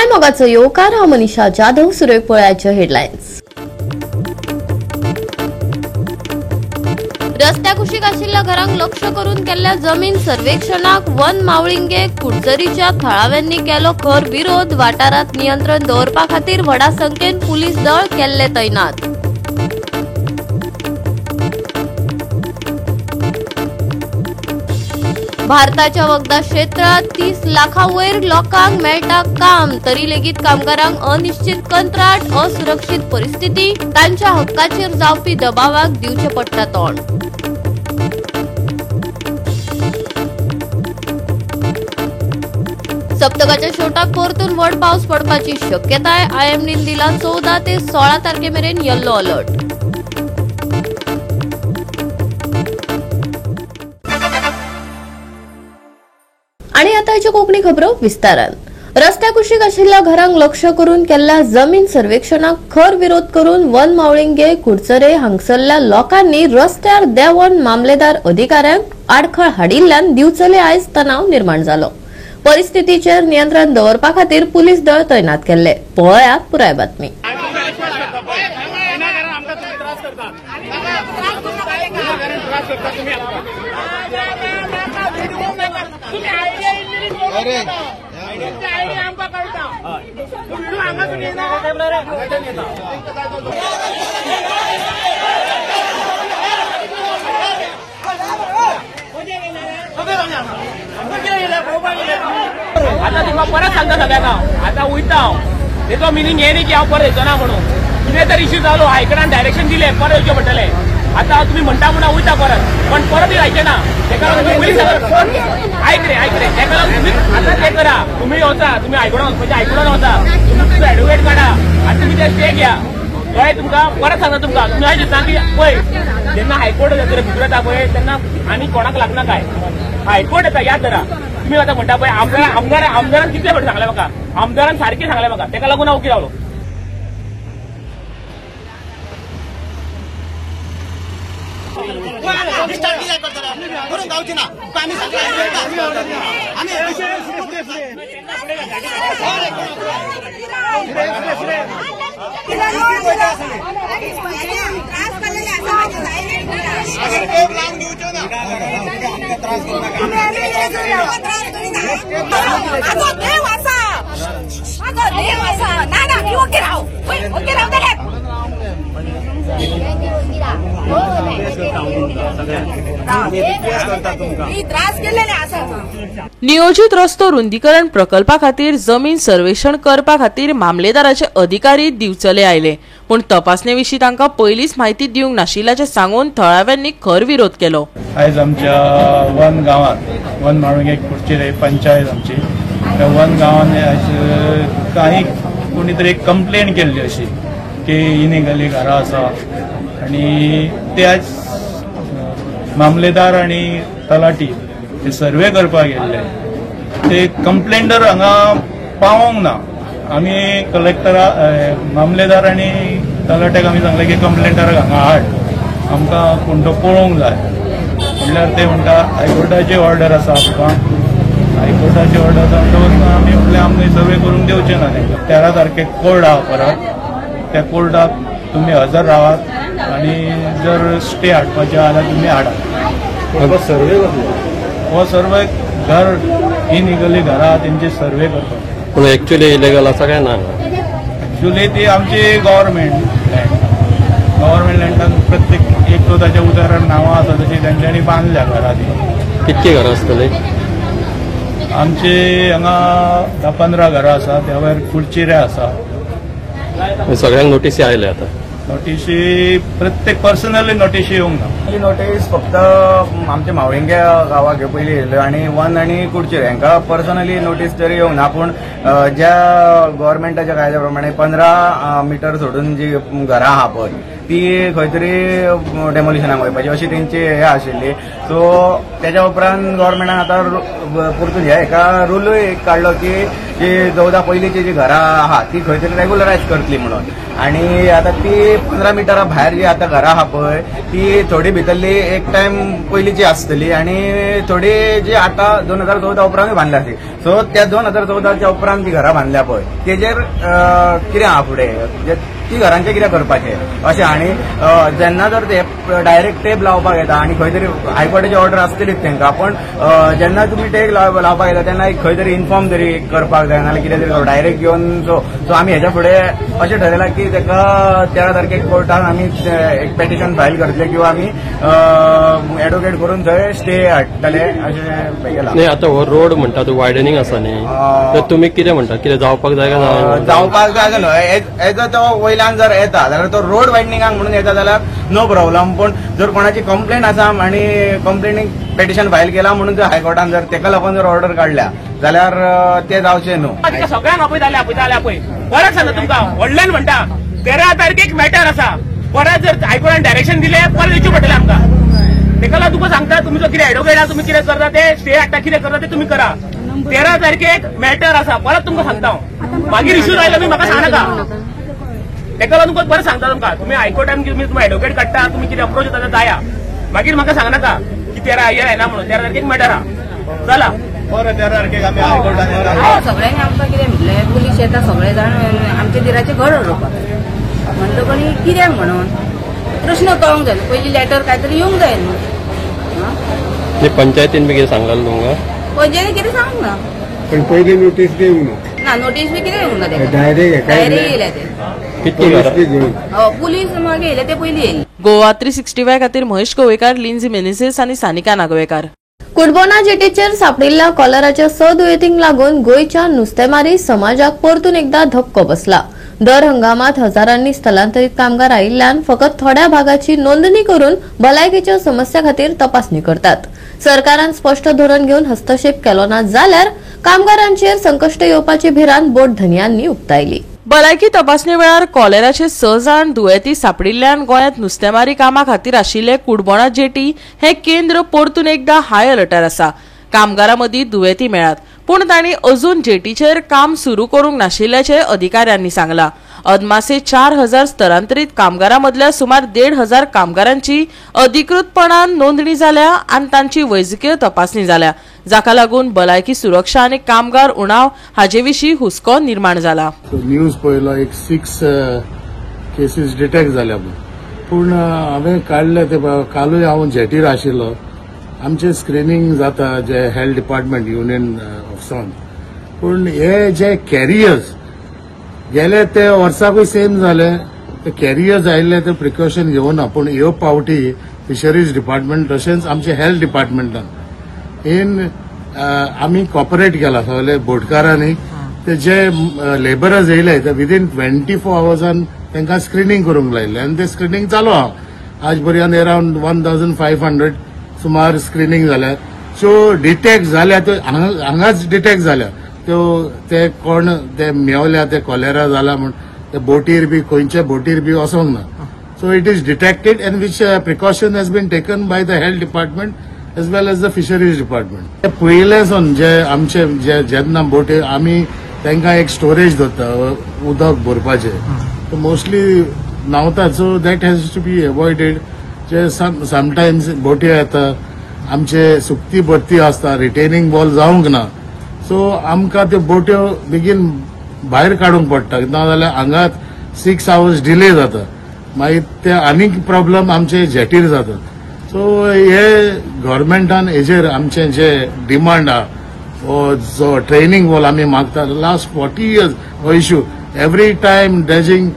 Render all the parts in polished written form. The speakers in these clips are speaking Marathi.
मोगाचो येवकार हांव मनीषा जाधव. सुरय पळयाचे हेडलायन्स. रस्त्या कुशीक आशिल्ल्या घरांक लक्ष करून केल्ल्या जमीन सर्वेक्षणाक वन मावळिंगे कुडचरीच्या थळाव्यांनी केलो खर विरोध. वाठारात नियंत्रण दवरपा खातीर व्हडा संख्येन पुलीस दळ केल्ले तैनात. भारताच्या वखदा क्षेत्रात 30 लाखांवयर लोकांक मेळटा काम. तरी लेगीत कामगारांक अनिश्चित कंत्राट, असुरक्षीत परिस्थिती, तांच्या हक्काचेर जावपी दबावाक दिवचे पडटा तोंड. सप्तकाच्या शेवटाक परतून व्हड पावस पडपाची शक्यताय. आयएमडीन दिला 14 ते 16 तारखेमेरेन येल्लो अलर्ट. आणि आताच्या कोंकणी खबरो विस्तारान. रस्त्या कुशीक आशिल्ल्या घरांक लक्ष करून केल्ल्या जमीन सर्वेक्षणाक खर विरोध करून वन मावळिंगे कुडचरे हांगसरल्या लोकांनी रस्त्यार देंवन मामलेदार अधिकाऱ्यांक आडखळ हाडिल्ल्यान दिवचले आयज तणाव निर्माण जालो. परिस्थितीचेर नियंत्रण दवरपा खातीर पुलीस दळ तैनात केल्ले. पळयात पुराय बातमी. आता तुमकां परत सांगता सगळ्यांक आता वयता हांव. तेचो मिनींग हे न्ही की हांव परत येचो ना म्हणून. कितें तर इश्यू जालो, हायकोर्टान डायरेक्शन दिलें परत येवचें पडटलें. आता तुम्ही म्हणटा म्हणून वयता पण परत येवचें ना. तेका लागून आयक रे तेका लागून तुम्ही आता ते करा. तुम्ही वचा, तुम्ही हायकोर्टान वचपाचें हायकोर्टान वचा, तुम्ही तुजो एडवोकेट काडा आनी तुम्ही ते स्टे घ्या. कळ्ळें तुमकां? परत सांगता तुमकां. तुम्ही अशें सांग की पळय जेन्ना हायकोर्ट भितर येता पळय तेन्ना आनी कोणाक लागना काय. हायकोर्ट येता याद धरा. तुम्ही आता म्हणटा पळय आमदारान कितले फावटी सांगलें म्हाका, आमदारान सारकें सांगलें म्हाका. तेका लागून हांव उकी रावलो. नियोजित रस्तो रुंदीकरण प्रकल्पा खातीर जमीन सर्वेक्षण करपा खातीर मामलेदाराचे अधिकारी दिवचले आयले. पूण तपासणे विशीं तांकां पयलींच म्हायती दिवंक नाशिल्ल्याचें सांगून थळाव्यांनी खर विरोध केलो. आयज आमच्या वन गांवांत वन माळुंगे कुडचरे पंचायत आमची त्या वन गांवांत आयज काही कोणी तरी एक कंप्लेन केल्ली अशी की इनिगली घरां आसा आनी ते आयज मामलेदार आनी तलाटी ते सर्वे करपाक गेल्ले. ते कंप्लेंटर हांगा पावोंक ना. आमी कलेक्टरा मामलेदार आनी तलाट्याक आमी सांगलें की कंप्लेंटराक हांगा हाड, आमकां पूण तो पळोवंक जाय. म्हणल्यार ते म्हणटा हायकोर्टाची ऑर्डर आसा आमकां. हायकोर्टाची ऑर्डर दवरना आमी म्हटलें आमकां सर्वे करूंक दिवचें ना. तांकां 13 तारखेक कोर्ट आहा परत. त्या कोर्टाक तुमी हजर रावात आनी जर स्टे हाडपाचें जाल्यार तुमी हाडात. सर्वे हो सर्वे घर इनिगली घरां तेंची सर्वे करता. पूण एक्चुअली इलिगल आसा काय ना? एक्चुअली ती आमची गव्हर्मेंट लँडान प्रत्येक एक तो ताच्या उदाहरण नांवां आसा तशी तेंच्यांनी बांदल्या घरां ती. कितकी घरां आसतली? आमची हांगा 10-15 घरां आसा. त्या भायर कुडचिरे आसा. सगळ्यांक नोटीसी आयल्या आता? नोटीसी प्रत्येक पर्सनली नोटीसी येवंक ना. ही नोटीस फक्त आमच्या मावळिंगे गांवाक पयलीं येयल्यो आनी वन आनी कुडचेरे हांकां पर्सनली नोटीस तरी येवंक ना. पूण ज्या गव्हर्मेंटाच्या कायद्या प्रमाणे 15 मिटर सोडून जी घरां आहा पळय ती खंय तरी डेमोलिशनाक वयपाची अशी तेंची हे आशिल्ली. सो तेच्या उपरांत गव्हर्मेंटान आतां परतून हेका रूलूय काडलो की जी 14 पयलींची जी घरां आहा ती खंय तरी रेग्युलरायज करतली म्हणून. आणि आता ती 15 मिटरा भायर जी आता घरां आहा पळय ती थोडी भितरली एक टायम पयलींची आसतली आणि थोडी जी आता 2014 उपरांत बांदल्या ती. सो त्या 2014च्या उपरांत जी घरां बांदल्या पळय तेजेर कितें आहा फुडें ती घरांचे कितें करपाचें अशें. आणि जेन्ना जर ते डायरेक्ट टेप लावपाक येता आणि खंय तरी हायकोर्टाची ऑर्डर आसतलीच तेंकां, पण जेन्ना तुमी टेप लावपाक येता तेन्ना खंय तरी इन्फॉर्म तरी करपाक जाय, नाल्यार कितें तरी डायरेक्ट घेवन. सो आमी हेच्या फुडें अशें ठरयलां की तेका 13 तारखेक कोर्टान आमी एक पेटिशन फायल करतले किंवा आमी एडवोकेट करून थंय स्टे हाडटले अशें केलां. नाही आता हो रोड म्हणटा तो वायडनिंग आसा न्ही, तर तुमी कितें म्हणटा, कितें जावपाक जाय काय ना? जावपाक जाय न्हय. एज तो वयल्यान जर येता जाल्यार तो रोड वायडनिंगाक म्हणून येता जाल्यार नो प्रॉब्लम. पण जर कोणाची कंप्लेंट आसा आणि कंप्लेनीक पेटिशन फायल केला म्हणून जर हायकोर्टान जर तेका लागून जर ऑर्डर काडल्या जाल्यार ते जावचे न्हू. सगळ्यांक आपयताले पळय. परत सांगता तुमकां व्हडल्यान म्हणटा 13 तारखेक मॅटर आसा. परत जर हायकोर्टान डायरेक्शन दिले परत येवचें पडटलें आमकां. तेका लागून तुका सांगता तुमी जो कितें एडवोकेट आहा तुमी कितें करता ते स्टे हाडटा कितें करता ते तुमी करा. 13 तारखेक मॅटर आसा परत तुमकां सांगता हांव. मागीर इश्यू जायला तुमी म्हाका सांगनाका. तेका लागून तुमकां परत सांगता तुमकां तुमी हायकोर्टान तुमी एडवोकेट काडटा तुमी कितें अप्रोच जाता जाया. मागीर म्हाका सांगनाका की 13 येना म्हणून. 13 तारखेक मॅटर आहा जाला. बरं 13 तारखेक आमी हायकोर्टान सगळ्यांनी आमकां कितें म्हटलें पुलीस येता सगळे जाण आमच्या दिराचे घर उडोवपाक म्हणलो पण कित्याक म्हणून प्रश्न कळोंक जाय. पयली लेटर काय तरी येवंक जाय न्हू. पंचायतीन बी कितें सांगलें तुमकां? पंचायतीन कितें सांगूंक ना. पण पयली नोटीस दिवंक ना. नोटीस बी कितें येवंक ना तेका. डायरेक्ट येयले ते कितली घरां? पुलीस मागीर येयले ते पयली येयले. गोवा 365 खातीर महेश गोवेकार, लिन्झी मेनेझीस आनी सानिका नागवेकार. कुडबोना जेटीचेर सापडिल्ल्या कॉलराच्या दुयेंतींक लागून गोंयच्या नुस्तेमारी समाजाक परतून एकदा धक्को बसला. दर हंगामात हजारांनी स्थलांतरीत कामगार आयिल्ल्यान फकत थोड्या भागाची नोंदणी करून भलायकेच्या समस्या खातीर तपासणी करतात. सरकारान स्पष्ट धोरण घेवन हस्तक्षेप केलो ना जाल्यार कामगारांचेर संकश्ट येवपाची भिरांत बोटधन्यांनी उक्तायली. भलायकी तपासणी वेळार कॉलेराचे 6 जाण दुयेंती सापडिल्ल्यान गोंयांत नुस्तेमारी कामा खातीर आशिल्ले कुडबोना जेटी हे केंद्र परतून एकदा हाय अलर्टार आसा. कामगारां मदीं दुयेंती मेळ्ळ्यात पूण तांणी अजून जेटीचेर काम सुरू करूंक नाशिल्ल्याचे अधिकाऱ्यांनी सांगलां. अदमासे 4000 स्थलांतरीत कामगारां मदल्या सुमार 1500 कामगारांची अधिकृतपणान नोंदणी जाल्या आनी तांची वैजकीय तपासणी जाल्या, जाका लागून भलायकी सुरक्षा आनी कामगार उणाव हाचे विशीं हुस्को निर्माण जाला. न्यूज पळयलो एक 6 केसीस डिटेक्ट जाल्या पूण हांवें काडले ते कालूय हांव जेटीर आशिल्लो. आमचे स्क्रिनींग जाता जे हेल्थ डिपार्टमेंट युनियन ऑफिसान. पूण हे जे कॅरियर्स गेले ते वर्साकूय सेम जाले. ते कॅरियर्स आयिल्ले ते प्रिकॉशन घेवना पूण ह्यो पावटी फिशरीज डिपार्टमेंट तशेंच आमचे हेल्थ डिपार्टमेंटान आमी कॉपरेट केला सगळे बोटकारांनी. ते जे लेबरर्स येयले ते विदीन 24 आवर्सान तांकां स्क्रिनींग करूंक लायिल्ले आनी ते स्क्रिनींग चालू आहा. आज पर्यंत अराउंड 1500 सुमार स्क्रिनींग जाल्या. सो डिटेक्ट जाल्या त्यो हांगाच डिटेक्ट जाल्या त्यो ते कोण ते मेवल्या ते कॉलेरा जाला म्हण ते बोटीर बी खंयचे बोटीर बी वचोंक ना. So it is detected and which precaution has been taken by the health department as well as the fisheries department. ते पयलेसून जे आमचे जेन्ना बोटी आमी तांकां एक स्टोरेज दवरता उदक भरपाचें मोस्टली न्हांवतात. So that has to be avoided. जे समटायम्स बोटी येता आमचे सुकती भरती आसता रिटेनिंग वॉल जावंक ना. सो आमकां त्यो बोट्यो बेगीन भायर काडूंक पडटा नाजाल्यार हांगात 6 आवर्स डिले जाता. मागीर ते आनीक प्रॉब्लम आमचे जेटीर जाता. सो हे गव्हर्मेंटान हेजेर आमचे जे डिमांड आहा जो ट्रेनिंग वॉल आमी मागता लास्ट 40 years हो इश्यू एवरी टायम ड्रेजिंग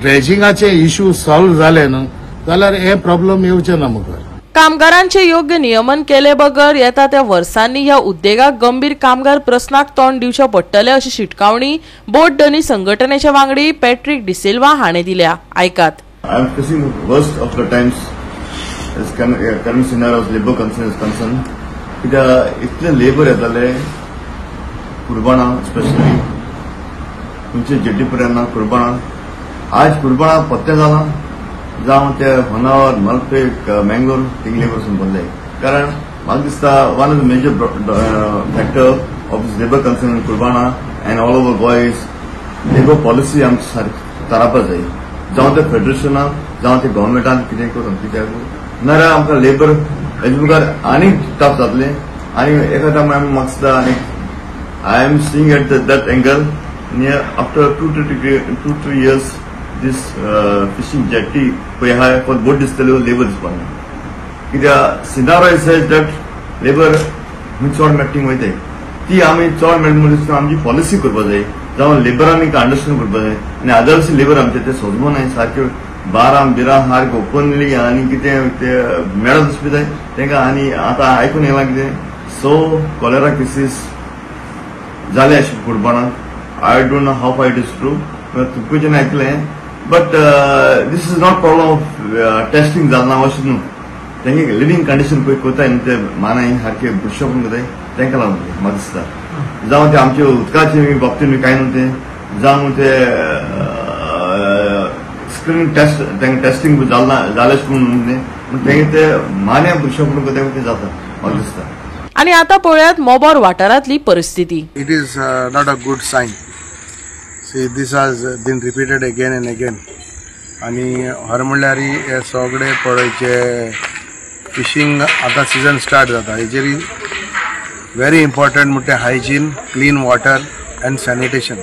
ड्रेजिंगाचे इश्यू सॉल्व जाले न्हू जाल्यार हे प्रॉब्लेम येवचे ना मुखार. कामगारांचे योग्य नियमन केले बगर येता त्या वर्सांनी ह्या उद्देगाक गंभीर कामगार प्रस्नाक तोंड दिवचे पडटले अशी शिटकावणी बोट धनी संघटनेचे वांगडी पॅट्रिक डिसिल्वा हाणें दिल्या. आयकात. I am facing worst of the times as current scenario of labor concern is concerned. कित्याक इतले लेबर येताले कुर्बाना स्पेशली तुमचे जेटी पर्यंत कुर्बाना. आज कुर्बाना पत्ते जाला जावं ते होनावर मलपेक मँगलोर तिंगले वचून बदले. कारण म्हाका दिसता one of the major factor of this labour concern in Cutbona and all over Goa is labour policy आमची थारावपा जाय जावं ते फेडरेशनाक जावं ते गव्हर्मेंटान कितें करून कित्याक नाल्यार आमकां लेबर हेजे मुखार आनी टफ जातले आनी एखादा म्हाका दिसता आनी I am seeing at that angle near after 2-3 years this fishing jetty पळय आहा फॉर बोट दिसतले लेबर दिसपाना कित्याक सिनारो इज दॅट लेबर चड मेळटींग वयताय ती आमी चड मेळटा म्हणून आमची पॉलिसी करपाक जाय जावं लेबरांनी अंडरस्टँड करपाक जाय आनी अदर्स लेबर आमचे ते सोजमो नाय सारके बारां बिरां सारके ओपनली आनी कितें ते मेळत दिसपी जाय तांकां आनी आतां आयकून येयलां कितें सो कॉलेरा केसीस जाले अशें कुडबाणाक I don't know how far it is true. तुमचे ऐकलें but this is not problem of testing Jalna अशें न्हू तांगे लिव्हिंग कंडिशन पळय कोताय न्हू ते मानाय सारके बुश्य करून कोताय तांकां लागून म्हाका दिसता जावं ते आमचे उदकाचे बाबतींत कांय न्हू ते जावं ते स्क्रीनिंग टेस्ट तांकां टेस्टिंग जालें म्हणून तांगे ते मान्या बुश्य करून कोताय ते जाता म्हाका दिसता. आणि आता पळयात मोबोर वाठारांतली परिस्थिती. It is not a good sign. See this has been repeated again and again आणि हर म्हणल्यार हे सगळे पळयचे फिशींग आता सीजन स्टार्ट जाता हेजेर व्हेरी इम्पॉर्टंट म्हणटे hygiene clean water and sanitation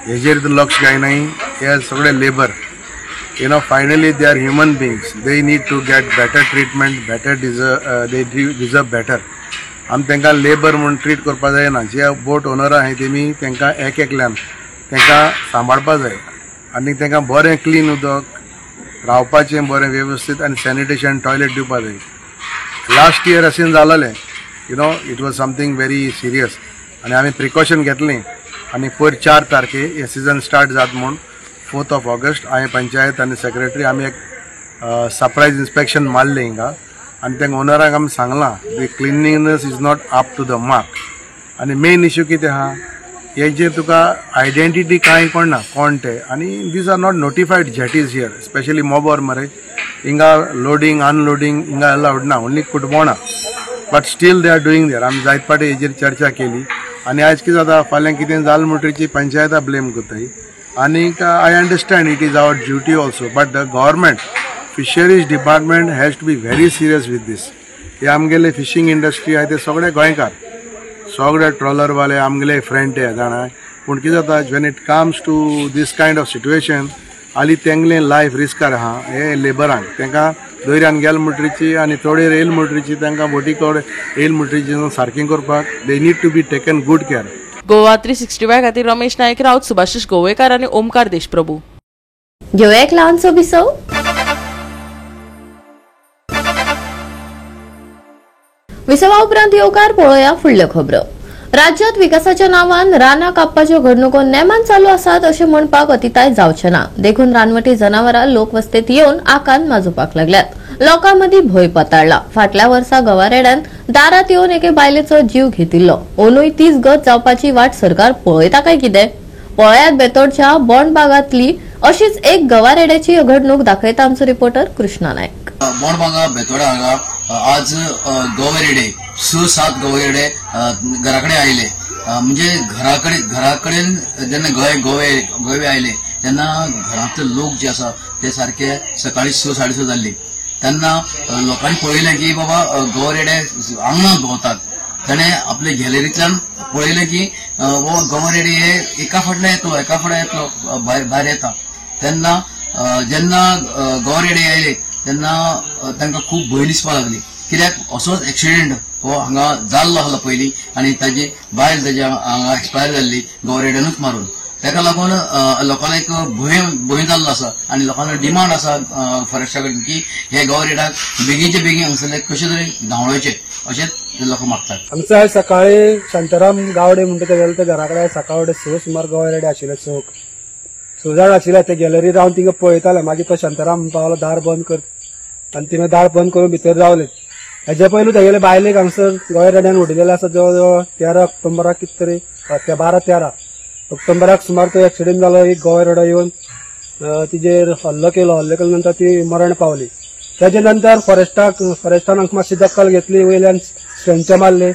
हेजेर लक्ष घायनाय. हे सगळे labour finally they are human beings they need to get better treatment better they deserve better. आमी तांकां लेबर म्हणून ट्रीट करपा जायना. जे बोट ओनर आहाय तेमी तांकां एकल्यान तांकां सांबाळपाक जाय आनी तांकां बरें क्लीन उदक रावपाचें बरें वेवस्थीत आनी सॅनिटेशन टॉयलेट दिवपाक जाय. लास्ट इयर अशें जालेलें it was something very serious आनी आमी प्रिकॉशन घेतलें आनी पयर 4 तारखे हे सीजन स्टार्ट जाता म्हूण 4 ऑगस्ट हांवें पंचायत आनी सेक्रेटरी आमी एक सरप्रायज इन्स्पेक्शन मारलें हिंगा आनी तांकां ओनराक आमी सांगलां the cleaningness is not up to the mark. आनी मेन इश्यू कितें आहा हेजेर तुका आयडेंटिटी कांय कोण ना कोण ते आनी these are not notified jetties here specially Mobor मरे हिंगा लोडिंग अनलोडिंग हिंगा अलाउड ना only Cutbona but still they are doing there. आमी जायत पाटी हेजेर चर्चा केली आनी आयज कितें जाता फाल्यां कितें जालें म्हणटरीची पंचायता ब्लेम करताय आनीक I understand it is our duty also but the government fisheries department has to be very serious with this. हे आमगेले फिशींग इंडस्ट्री आहाय ते सगळे गोंयकार सगळे ट्रॉलरवाले आमगेले फ्रेंड हे जाणा पूण कितें जाता when it comes to this kind of situation हाली तेंगलें लायफ रिस्कार आहा हे लेबरांक तांकां दर्यान गेल म्हणटरीची आनी थोडे येयले म्हणटरीची तांकां बोटी कडेन येयले म्हणटरीची सारकें करपाक they need to be taken good care. Goa 365 खातीर रमेश नायक राऊत, सुभाशीश गोवेकार आनी ओमकार देशप्रभू. घेऊया एक ल्हानसो विसव. विसवा उपरांत येवकार पळोवया फुडल्यो खबरो. राज्यात विकासाच्या नांवान रानां कापपाच्यो घडणुको नेमान चालू आसात अशें म्हणपाक अतिताय जावचें ना. देखून रानवटी जनावरां लोकवस्तेत येवन आकान माजोवपाक लागल्यात. लोकांमदी भंय पताळ्ळा. फाटल्या वर्सा गवारेड्यान दारात येवन एके बायलेचो जीव घेतिल्लो. अंदूय तीच गत जावपाची वाट सरकार पळयता काय कितें? पळयात बेतोडच्या बोंड भागातली अशीच एक गवारेड्याची घडणूक दाखयता आमचो रिपोर्टर कृष्णा नायक. बोंड भागा बेतोडा हांगा आज गवरेडे 6-7 गवरेडे घराकडे आयले. म्हणजे घराकडेन जेन्ना गोवे आयले तेन्ना घरांतले लोक जे आसा ते सारखे सकाळी 6-6:30 जाल्ली तेन्ना लोकांनी पळयलें की बाबा गवरेडे आंगणांत भोंवतात. ताणें आपले गॅलरींतल्यान पळयलें की हो गवरेडे हे एका फाटल्यान येतलो भायर येता. तेन्ना जेन्ना गवरेडे आयले तेन्ना तांकां खूब भंय दिसपाक लागली. कित्याक असोच एक्सिडेंट हो हांगा जाल्लो आसलो पयलीं आनी ताजी बायल ताजी हांगा एक्सपायर जाल्ली गवरेड्यानूच मारून. ताका लागून लोकांना एक भंय जाल्लो आसा आनी लोकांना डिमांड आसा फॉरेस्टा कडेन की हे गवरेडाक बेगीनचे बेगीन हांगसरले कशे तरी धांवडोवचे अशेंच लोक मागतात. आमचो आयज सकाळी शांताराम गावडे म्हणटा ते गेले ते घरा कडेन सकाळी 6 सुमार गवरेडे आशिल्ले. 6 जाण आशिल्ले ते गॅलरी रावन तिंगा पळयताले. मागीर तो शांताराम पावलो दार बंद कर आनी तिणें दार बंद करून भितर रावले. हेजे पयलू तेगेले बायलेक हांगसर गवरेड्यान उडयलेले आसा. जवळ जवळ 13 ऑक्टोबराक कितें तरी 12-13 ऑक्टोबराक सुमार तो एक्सिडेंट जालो. एक गवरेडो येवन तिजेर हल्लो केलो नंतर ती मरण पावली. त्याच्या नंतर फॉरेस्टान हांगा मातशी दखल घेतली. वयल्यान स्ट्रेंचर मारले.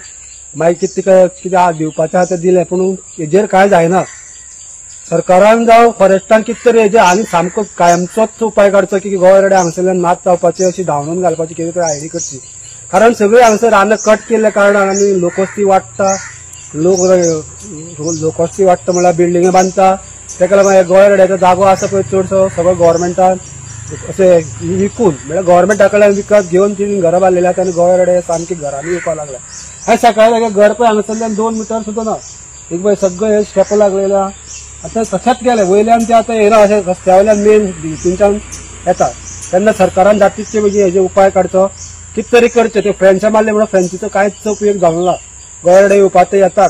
मागीर कितें दिवपाचें आहा तें दिलें पूण हेजेर कांय जायना. सरकारान जावं फॉरेस्टान कितें तरी हेजे आनी सामको कायमचोच उपाय काडचो की गोंयरेडे हांगसरल्यान मात जावपाची अशी धांवून घालपाची कितें तरी आयडी करची कारण सगळे हांगसर रानां कट केल्ल्या कारणान आनी लोकवस्ती वाडटा लोकवस्ती वाडटा म्हळ्यार बिल्डिंगे बांदता तेका लागून गोंयरेड्याचो जागो आसा पळय चडसो सगळो गव्हर्मेंटान अशें विकून म्हळ्यार गव्हर्मेंटा कडल्यान विकत घेवन ती घरां बांदलेली आसा आनी गोंयरेडे सामकी घरांनी येवपाक लागल्या आयज सकाळी घर पळय हांगसरल्यान 2 मिटर सुद्दां ना एक पळय सगळे हे स्टेप लागलेले आतां तशेंच गेले वयल्यान ते आतां येना अशें रस्त्या वयल्यान मेन थंयच्यान येता तेन्ना सरकारान जातीचे म्हणजे हेजे उपाय काडचो कितें तरी करचें ते फ्रेंचां मारले म्हणून फ्रेंचीचो कांयच उपयोग जावना गोंयरेडे येवपाक ते येतात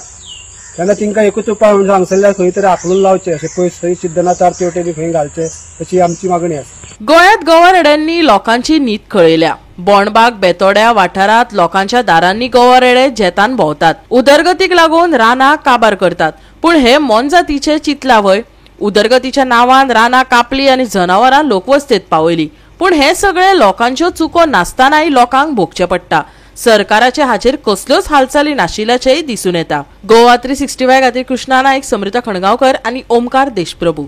तेन्ना तिंकां एकूच उपाय म्हणजे हांगसरल्या खंय तरी आंकलून लावचे अशें पयस थंय सिद्धनाथ तेवटे बी खंय घालचे अशी आमची मागणी आसा. गोंयांत गंवारेड्यांनी लोकांची न्हीद खळयल्या. बोंडबाग बेतोड्या वाठारांत लोकांच्या दारांनी गंवारेडे जेतान भोंवतात. उदरगतीक लागून रानां काबार करतात. पूण हे मोनजातीचे चिंतलावय उदरगतीच्या नांवान रानां कापली आनी जनावरां लोकवस्तेत पावयली. पूण हे सगळे लोकांच्यो चुको नासतानाय लोकांक भोगचे पडटा. सरकाराचे हाचेर कसल्योच हालचाली नाशिल्ल्याचेय दिसून येता. गोवा 365 खातीर कृष्णा नायक, समृता खणगांवकर आनी ओमकार देशप्रभू.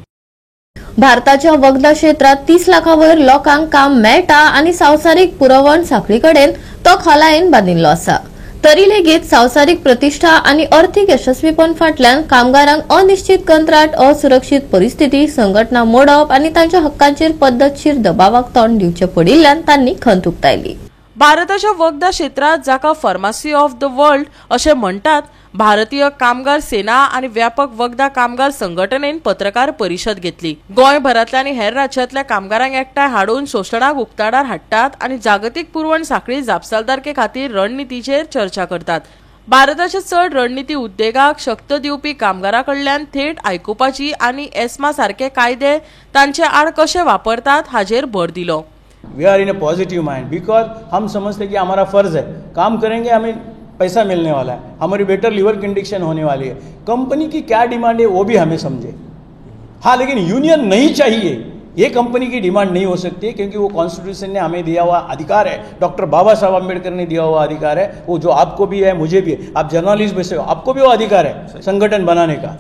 भारताच्या वखदा क्षेत्रात 30 लाखांवयर लोकांक काम मेळटा आनी संवसारीक पुरवण साखळी कडेन तो खोलायेन बांदिल्लो आसा. तरी लेगीत संवसारीक प्रतिष्ठा आनी अर्थीक यशस्वीपण फाटल्यान कामगारांक अनिश्चित कंत्राट, असुरक्षीत परिस्थिती, संघटना मोडप आनी तांच्या हक्कांचेर पद्धतशीर दबावाक तोंड दिवचे पडिल्ल्यान तांणी खंत उक्तायली. भारताच्या वखदा क्षेत्रात जाका फार्मासी ऑफ द वर्ल्ड अशें म्हणटात, भारतीय कामगार सेना आनी व्यापक वखदा कामगार संघटनेन पत्रकार परिशद घेतली. गोंयभरांतल्या आनी हेर राज्यांतल्या कामगारांक एकठांय हाडून शोशणाक उक्ताडार हाडटात आनी जागतीक पुरवण साखळी जापसालदारके खातीर रणनितीचेर चर्चा करतात. भारताचे चड रणनिती उद्देगाक शक्त दिवपी कामगारां कडल्यान थेट आयकुपाची आनी एस्मा सारखे कायदे तांचे आड कशे वापरतात हाचेर भर दिलो. We are in a positive mind because हम समझते कि हमारा फर्ज है, काम करेंगे हमें पैसा मिलने वाला है, हमारी बेटर लिवर कंडीशन होने वाली है. कंपनी की क्या डिमांड है वो भी हमें समझे. हाँ, लेकिन यूनियन नहीं चाहिए, ये कंपनी की डिमांड नहीं हो सकती है क्योंकि वो कॉन्स्टिट्यूशन ने हमें दिया हुआ अधिकार है, डॉक्टर बाबा साहब अम्बेडकर ने दिया हुआ अधिकार है, वो जो आपको भी है मुझे भी है. आप जर्नलिस्ट में से हो, आपको भी वो अधिकार है संगठन बनाने का,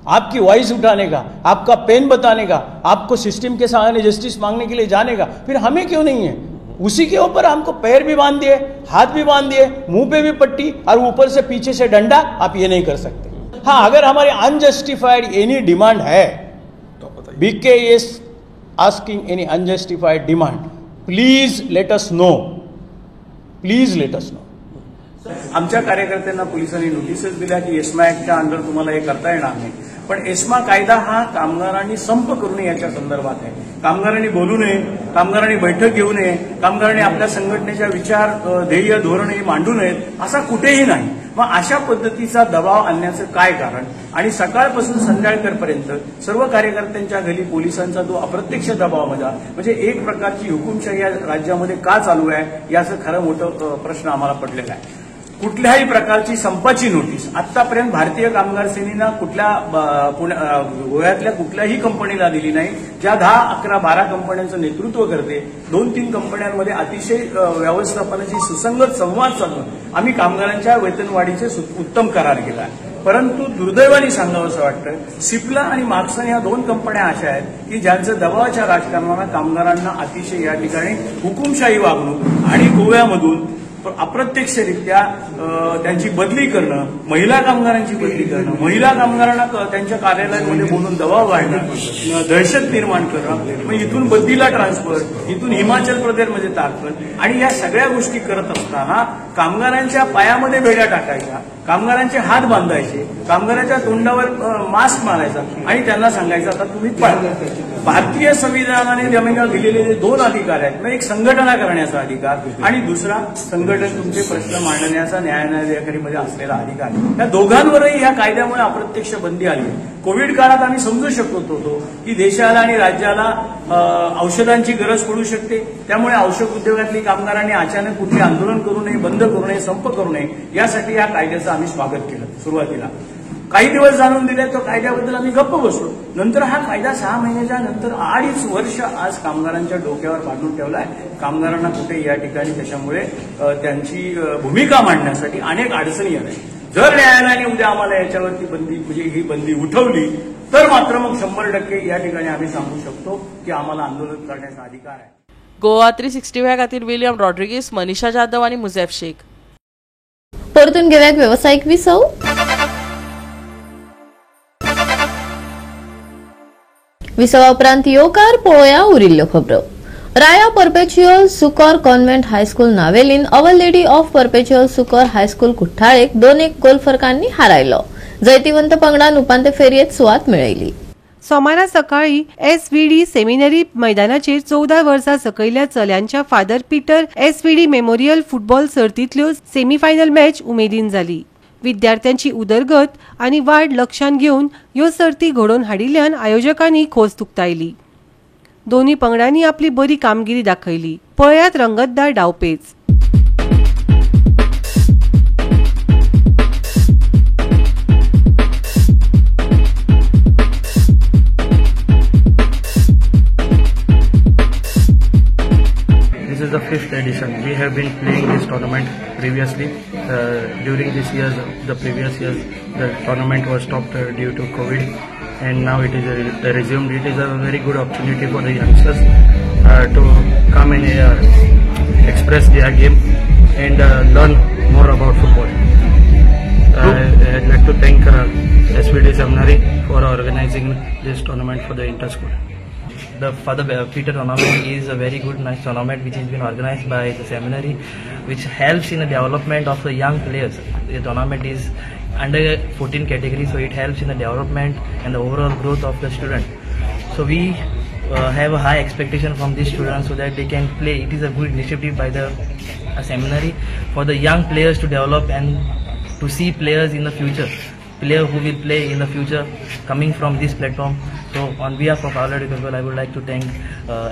आपकी वॉइस उठाने का, आपका पेन बताने का, आपको सिस्टम के सामने जस्टिस मांगने के लिए जाने का. फिर हमें क्यों नहीं है? उसी के ऊपर हमको पैर भी बांध दिए, हाथ भी बांध दिए, मुंह पे भी पट्टी और ऊपर से पीछे से डंडा. आप ये नहीं कर सकते. हाँ, अगर हमारी अनजस्टिफाइड एनी डिमांड है, BK is asking any unjustified demand, please let us know, please let us know. आमच्या कार्यकर्त्यांना पोलिसांनी नोटीसेस दिल्या की एस्मा ऍक्टच्या अंडर तुम्हाला हे करता येणार नाही. पण एस्मा कायदा हा कामगारांनी संप करू नये याच्या संदर्भात आहे. कामगारांनी बोलू नये, कामगारांनी बैठक घेऊ नये, कामगारांनी आपल्या संघटनेच्या विचार, ध्येय, धोरणे मांडू नयेत असा कुठेही नाही. मग अशा पद्धतीचा दबाव आणण्याचं काय कारण? आणि सकाळपासून संध्याकाळपर्यंत सर्व कार्यकर्त्यांच्या घरी पोलिसांचा जो अप्रत्यक्ष दबाव म्हणजे एक प्रकारची हुकुमशाही या राज्यामध्ये का चालू आहे याचं खरं मोठं प्रश्न आम्हाला पडलेला आहे. कुठल्याही प्रकारची संपाची नोटीस आतापर्यंत भारतीय कामगार सेनेनं गोव्यातल्या कुठल्याही कंपनीला दिली नाही. ज्या 10, 11, 12 कंपन्यांचं नेतृत्व करते, 2-3 कंपन्यांमध्ये अतिशय व्यवस्थापनाची सुसंगत संवाद साधून आम्ही कामगारांच्या वेतनवाढीचे उत्तम करार केला आहे. परंतु दुर्दैवाने सांगावं असं वाटतं, सिप्ला आणि मार्क्सन या 2 कंपन्या अशा आहेत की ज्यांचं दबावाच्या राजकारणाला कामगारांना अतिशय या ठिकाणी हुकुमशाही वागणूक आणि गोव्यामधून अप्रत्यक्षरित्या त्यांची बदली करणं, महिला कामगारांची बदली करणं, महिला कामगारांना त्यांच्या कार्यालयांमध्ये बोलून दबाव वाढणं, दहशत निर्माण करणं, मग इथून बद्दीला ट्रान्सफर, इथून हिमाचल प्रदेशमध्ये ट्रान्सफर आणि या सगळ्या गोष्टी करत असताना कामगारांच्या पायामध्ये बेड्या टाकायच्या, कामगारांचे हात बांधायचे, कामगारांच्या तोंडावर मास्क मारायचा आणि त्यांना सांगायचं आता तुम्ही पळा. भारतीय संविधानाने आम्हाला दिलेले 2 अधिकार आहेत. एक संघटना करण्याचा अधिकार आणि दुसरा संघटन तुमचे प्रश्न मांडण्याचा न्यायालयामध्ये असलेला अधिकार. या दोघांवरही ह्या कायद्यामुळे अप्रत्यक्ष बंदी आली. कोविड काळात आम्ही समजू शकत होतो की देशाला आणि राज्याला औषधांची गरज पडू शकते, त्यामुळे औषध उद्योगातली कामगारांनी अचानक कुठे आंदोलन करू नये, बंद करू नये, संप करू नये यासाठी या कायद्याचं आम्ही स्वागत केलं. सुरुवातीला काही दिवस जाणून दिले, तो कायद्याबद्दल आम्ही गप्प बसलो. नंतर हा कायदा 6 महिन्याच्या नंतर 2.5 वर्ष आज कामगारांच्या डोक्यावर बांधून ठेवलाय. कामगारांना कुठे या ठिकाणी त्याच्यामुळे त्यांची भूमिका मांडण्यासाठी अनेक अडचणी आल्या. जर न्यायालयाने उद्या आम्हाला याच्यावरती बंदी म्हणजे ही बंदी उठवली तर मात्र मग 100% या ठिकाणी आम्ही सांगू शकतो की आम्हाला आंदोलन करण्याचा अधिकार आहे. गोवा 365 खातीर विलियम रॉड्रिगीस, मनीषा जाधव आणि मुझेफ शेख. परतून घेऊयाक व्यावसायिक विसव. विसवा उपरांत येवकार पळोवया उरिल्ल्यो खबरो. Raia perpetual succour convent high school Navelim our lady of perpetual succour high school कुठ्ठाळेक 2-1 गोल फरकांनी हारायलो. जैतिवंत पंगडान उपांत्य फेरयेत सुवात मेळयली. सोमारा सकाळी एसव्हीडी सेमिनरी मैदानाचेर 14 वर्सां सकयल्या चल्यांच्या father Peter SVD memorial football सर्तींतल्यो सेमीफायनल मॅच उमेदीन जाली. विद्यार्थ्यांची उदरगत आनी वाड लक्षांत घेवन ह्यो सर्ती घडोवन हाडिल्ल्यान आयोजकांनी खोस उक्तायली. दोन्ही पंगडांनी आपली बरी कामगिरी दाखयली. पळयात रंगतदार डावपेच. This is the 5th edition. We have been playing this tournament previously. During this years, the previous years, the tournament was stopped due to COVID, and now it is resumed. It is a very good opportunity for the youngsters to come and express their game and learn more about football. I'd like to thank SVD Seminary for organizing this tournament for the inter-school. The Father Peter tournament is a very good, nice tournament which has been organized by the seminary, which helps in the development of the young players. The tournament is under 14 categories, so it helps in the development and the overall growth of the student. So we have a high expectation from these students so that they can play. It is a good initiative by the seminary for the young players to develop and to see players in the future. Player who will play in the future coming from this platform. So on behalf of our people, I would like to thank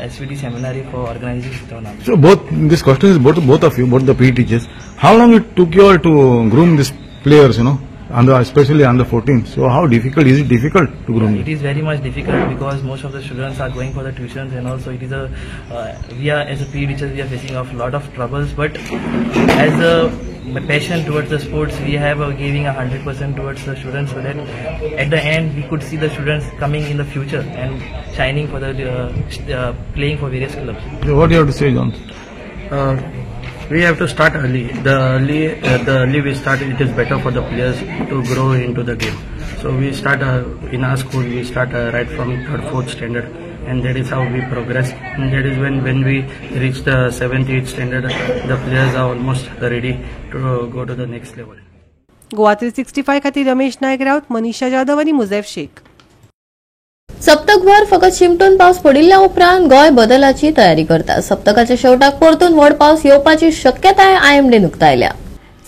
SVD Seminary for organizing this tournament. So this question is both of you, both the PE teachers. How long it took you all to groom these players, especially under 14? So how difficult is it to groom? It is very much difficult because most of the students are going for the tuitions, and also it is we are as a PE teachers we are facing a lot of troubles, but as a passion towards the sports, we have giving 100% towards the students so that at the end we could see the students coming in the future and shining for the playing for various clubs. So what do you have to say, John? We have to start early. The early we start, it is better for the players to grow into the game. So we start in our school, we start right from 3rd, 4th standard, and that is how we progress. And that is when we reach the 7th, 8th standard, the players are almost ready to go to the next level. Goa 365 खातीर रमेश नायक रावत, मनीषा जाधव आणि मुझेफ शेख. सप्तकभर फकत शिमटून पावस पडिल्ल्या उपरांत गोंय बदलाची तयारी करता. सप्तकाच्या शेवटाक परतून व्हड पावस येवपाची शक्यताय आयएमडीन उक्तायल्या.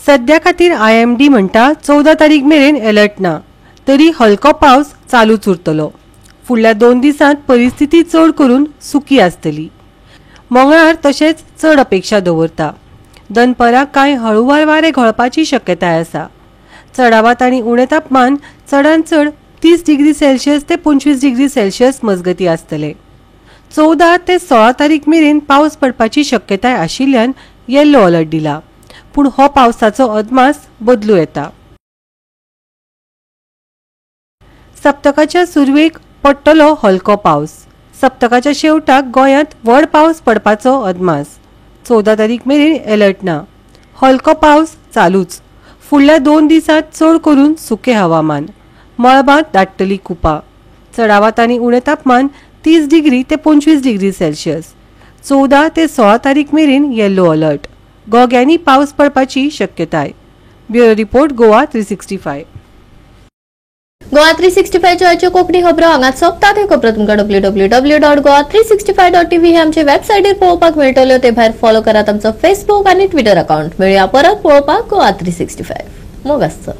सध्या खातीर आयएमडी म्हणटा 14 तारीख मेरेन अलर्ट ना, तरी हलको पावस चालूच उरतलो. फुडल्या 2 दिसांत परिस्थिती चड करून सुकी आसतली. मंगळार तशेंच चड अपेक्षा दवरता. दनपारां कांय हळुवार वारे घोळपाची शक्यताय आसा. चडावात आनी उणें तापमान चडांत चड 30 डिग्री सेल्सियस ते 25 डिग्री सेल्सियस मजगती आसतले. 14 ते 16 तारीख मेरेन पावस पडपाची शक्यताय आशिल्ल्यान येल्लो अलर्ट दिला. पूण हो पावसाचो अदमास बदलू येता. सप्तकाच्या सुरवेक पडटलो हलको पावस. सप्तकाच्या शेवटाक गोंयांत व्हड पावस पडपाचो अदमास. 14 तारीख मेरेन अलर्ट ना. हलको पावस चालूच. फुडल्या 2 दिसांत चड करून सुके हवामान. मळबांत दाटतली कुपां. चडावात आनी उणें तापमान 30 डिग्री ते 25 डिग्री सेल्सियस. 14 ते 16 तारीख मेरेन येल्लो अलर्ट. गोग्यांनी पावस पडपाची शक्यताय. Bureau report Goa 365. गोवा 365 च्या कोंकणी खबरो हांगाच सोंपतात. हे खबरो तुमकां www.goa365.tv हे आमचे वेबसायटीर पळोवपाक मेळटल्यो. ते भायर फॉलो करात आमचो फेसबूक आनी ट्विटर अकाउंट. मेळुया परत पळोवपाक गोवा 365. मोग आसचो.